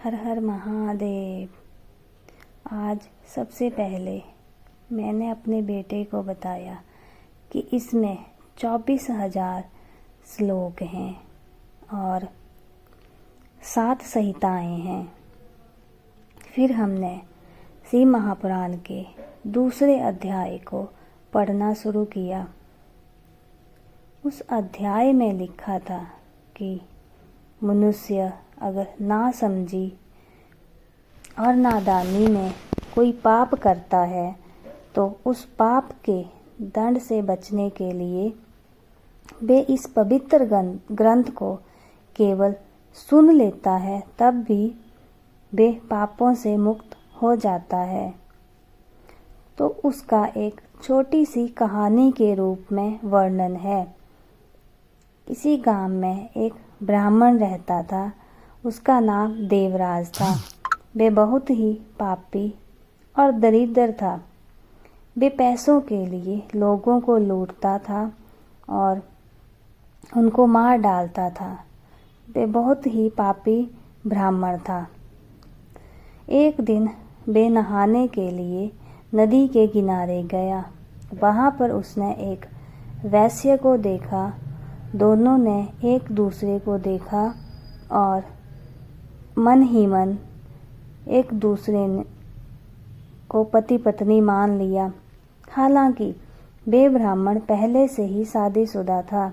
हर हर महादेव। आज सबसे पहले मैंने अपने बेटे को बताया कि इसमें 24,000 श्लोक हैं और 7 संहिताएं हैं। फिर हमने शिव महापुराण के दूसरे अध्याय को पढ़ना शुरू किया। उस अध्याय में लिखा था कि मनुष्य अगर ना समझी और नादानी में कोई पाप करता है तो उस पाप के दंड से बचने के लिए वे इस पवित्र ग्रंथ को केवल सुन लेता है तब भी वे पापों से मुक्त हो जाता है। तो उसका एक छोटी सी कहानी के रूप में वर्णन है। इसी गांव में एक ब्राह्मण रहता था। उसका नाम देवराज था। वे बहुत ही पापी और दरिद्र था। वे पैसों के लिए लोगों को लूटता था और उनको मार डालता था। वे बहुत ही पापी ब्राह्मण था। एक दिन वे नहाने के लिए नदी के किनारे गया। वहाँ पर उसने एक वैश्य को देखा। दोनों ने एक दूसरे को देखा और मन ही मन एक दूसरे को पति पत्नी मान लिया। हालांकि वे ब्राह्मण पहले से ही शादीशुदा था।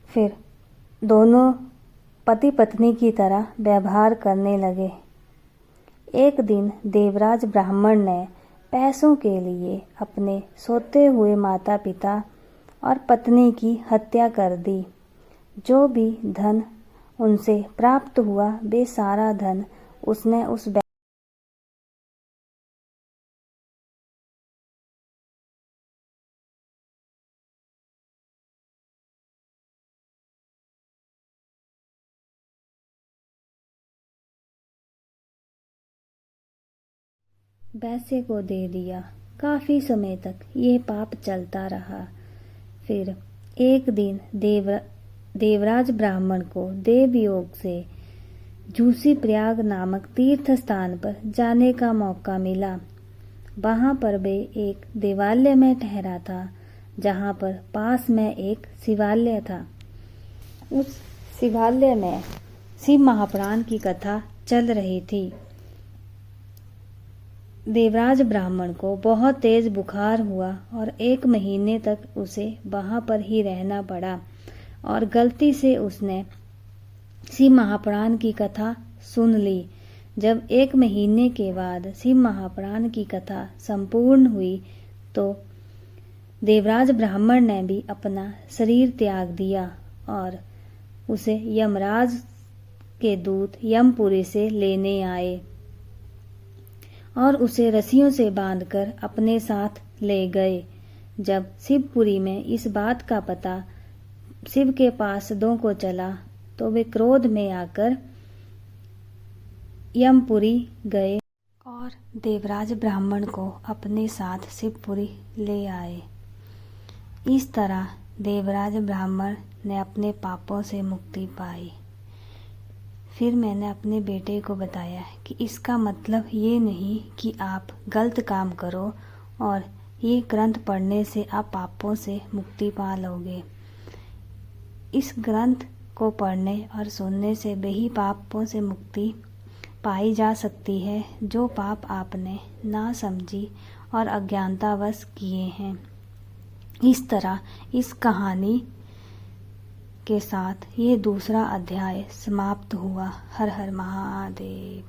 फिर दोनों पति पत्नी की तरह व्यवहार करने लगे। एक दिन देवराज ब्राह्मण ने पैसों के लिए अपने सोते हुए माता पिता और पत्नी की हत्या कर दी। जो भी धन उनसे प्राप्त हुआ वे सारा धन उसने उस वैश्य को दे दिया। काफी समय तक यह पाप चलता रहा। फिर एक दिन देवराज ब्राह्मण को देवयोग से झूसी प्रयाग नामक तीर्थ स्थान पर जाने का मौका मिला। वहां पर वे एक देवालय में ठहरा था जहां पर पास में एक शिवालय था। उस शिवालय में शिव महापुराण की कथा चल रही थी। देवराज ब्राह्मण को बहुत तेज बुखार हुआ और 1 महीने तक उसे वहां पर ही रहना पड़ा और गलती से उसने शिव महापुराण की कथा सुन ली। जब 1 महीने के बाद शिव महापुराण की कथा संपूर्ण हुई तो देवराज ब्राह्मण ने भी अपना शरीर त्याग दिया और उसे यमराज के दूत यमपुरी से लेने आए और उसे रस्सियों से बांधकर अपने साथ ले गए। जब शिवपुरी में इस बात का पता शिव के पार्षदों को चला तो वे क्रोध में आकर यमपुरी गए और देवराज ब्राह्मण को अपने साथ शिवपुरी ले आए। इस तरह देवराज ब्राह्मण ने अपने पापों से मुक्ति पाई। फिर मैंने अपने बेटे को बताया कि इसका मतलब ये नहीं कि आप गलत काम करो और ये ग्रंथ पढ़ने से आप पापों से मुक्ति पा लोगे। इस ग्रंथ को पढ़ने और सुनने से वही पापों से मुक्ति पाई जा सकती है जो पाप आपने ना समझी और अज्ञानतावश किए हैं। इस तरह इस कहानी के साथ ये दूसरा अध्याय समाप्त हुआ। हर हर महादेव।